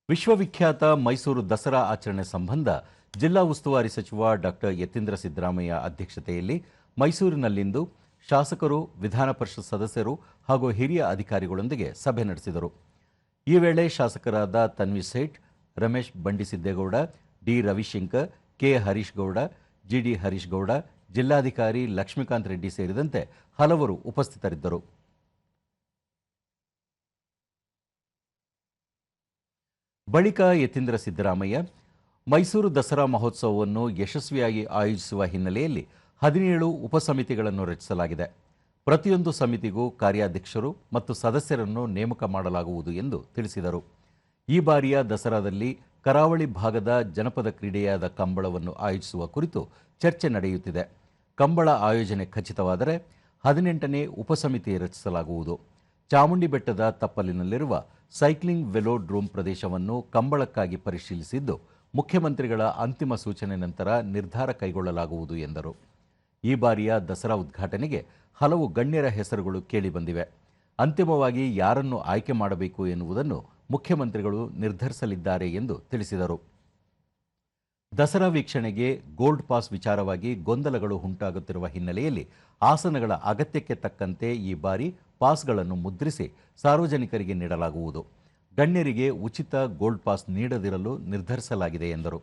ವಿಶ್ವವಿಖ್ಯಾತ ಮೈಸೂರು ದಸರಾ ಆಚರಣೆ ಸಂಬಂಧ ಜಿಲ್ಲಾ ಉಸ್ತುವಾರಿ ಸಚಿವ ಡಾಕ್ಟರ್ ಯತೀಂದ್ರ ಸಿದ್ದರಾಮಯ್ಯ ಅಧ್ಯಕ್ಷತೆಯಲ್ಲಿ ಮೈಸೂರಿನಲ್ಲಿಂದು ಶಾಸಕರು, ವಿಧಾನ ಪರಿಷತ್ ಸದಸ್ಯರು ಹಾಗೂ ಹಿರಿಯ ಅಧಿಕಾರಿಗಳೊಂದಿಗೆ ಸಭೆ ನಡೆಸಿದರು. ಈ ವೇಳೆ ಶಾಸಕರಾದ ತನ್ವಿ ಸೇಠ್, ರಮೇಶ್ ಬಂಡಿಸಿದ್ದೇಗೌಡ, ಡಿ ರವಿಶಂಕರ್, ಕೆ ಹರೀಶ್ ಗೌಡ, ಜಿಡಿ ಹರೀಶ್ ಗೌಡ, ಜಿಲ್ಲಾಧಿಕಾರಿ ಲಕ್ಷ್ಮೀಕಾಂತ್ ರೆಡ್ಡಿ ಸೇರಿದಂತೆ ಹಲವರು ಉಪಸ್ಥಿತರಿದ್ದರು. ಬಳಿಕ ಯತೀಂದ್ರ ಸಿದ್ದರಾಮಯ್ಯ ಮೈಸೂರು ದಸರಾ ಮಹೋತ್ಸವವನ್ನು ಯಶಸ್ವಿಯಾಗಿ ಆಯೋಜಿಸುವ ಹಿನ್ನೆಲೆಯಲ್ಲಿ 17 ಉಪಸಮಿತಿಗಳನ್ನು ರಚಿಸಲಾಗಿದೆ. ಪ್ರತಿಯೊಂದು ಸಮಿತಿಗೂ ಕಾರ್ಯಾಧ್ಯಕ್ಷರು ಮತ್ತು ಸದಸ್ಯರನ್ನು ನೇಮಕ ಮಾಡಲಾಗುವುದು ಎಂದು ತಿಳಿಸಿದರು. ಈ ಬಾರಿಯ ದಸರಾದಲ್ಲಿ ಕರಾವಳಿ ಭಾಗದ ಜನಪದ ಕ್ರೀಡೆಯಾದ ಕಂಬಳವನ್ನು ಆಯೋಜಿಸುವ ಕುರಿತು ಚರ್ಚೆ ನಡೆಯುತ್ತಿದೆ. ಕಂಬಳ ಆಯೋಜನೆ ಖಚಿತವಾದರೆ 18ನೇ ಉಪಸಮಿತಿ ರಚಿಸಲಾಗುವುದು. ಚಾಮುಂಡಿ ಬೆಟ್ಟದ ತಪ್ಪಲಿನಲ್ಲಿರುವ ಸೈಕ್ಲಿಂಗ್ ವೆಲೋಡ್ರೋಮ್ ಪ್ರದೇಶವನ್ನು ಕಂಬಳಕ್ಕಾಗಿ ಪರಿಶೀಲಿಸಿದ್ದು, ಮುಖ್ಯಮಂತ್ರಿಗಳ ಅಂತಿಮ ಸೂಚನೆ ನಂತರ ನಿರ್ಧಾರ ಕೈಗೊಳ್ಳಲಾಗುವುದು ಎಂದರು. ಈ ಬಾರಿಯ ದಸರಾ ಉದ್ಘಾಟನೆಗೆ ಹಲವು ಗಣ್ಯರ ಹೆಸರುಗಳು ಕೇಳಿಬಂದಿವೆ. ಅಂತಿಮವಾಗಿ ಯಾರನ್ನು ಆಯ್ಕೆ ಮಾಡಬೇಕು ಎನ್ನುವುದನ್ನು ಮುಖ್ಯಮಂತ್ರಿಗಳು ನಿರ್ಧರಿಸಲಿದ್ದಾರೆ ಎಂದು ತಿಳಿಸಿದರು. ದಸರಾ ವೀಕ್ಷಣೆಗೆ ಗೋಲ್ಡ್ ಪಾಸ್ ವಿಚಾರವಾಗಿ ಗೊಂದಲಗಳು ಉಂಟಾಗುತ್ತಿರುವ ಹಿನ್ನೆಲೆಯಲ್ಲಿ ಆಸನಗಳ ಅಗತ್ಯಕ್ಕೆ ತಕ್ಕಂತೆ ಈ ಬಾರಿ ಪಾಸ್ಗಳನ್ನು ಮುದ್ರಿಸಿ ಸಾರ್ವಜನಿಕರಿಗೆ ನೀಡಲಾಗುವುದು. ಗಣ್ಯರಿಗೆ ಉಚಿತ ಗೋಲ್ಡ್ ಪಾಸ್ ನೀಡದಿರಲು ನಿರ್ಧರಿಸಲಾಗಿದೆ ಎಂದರು.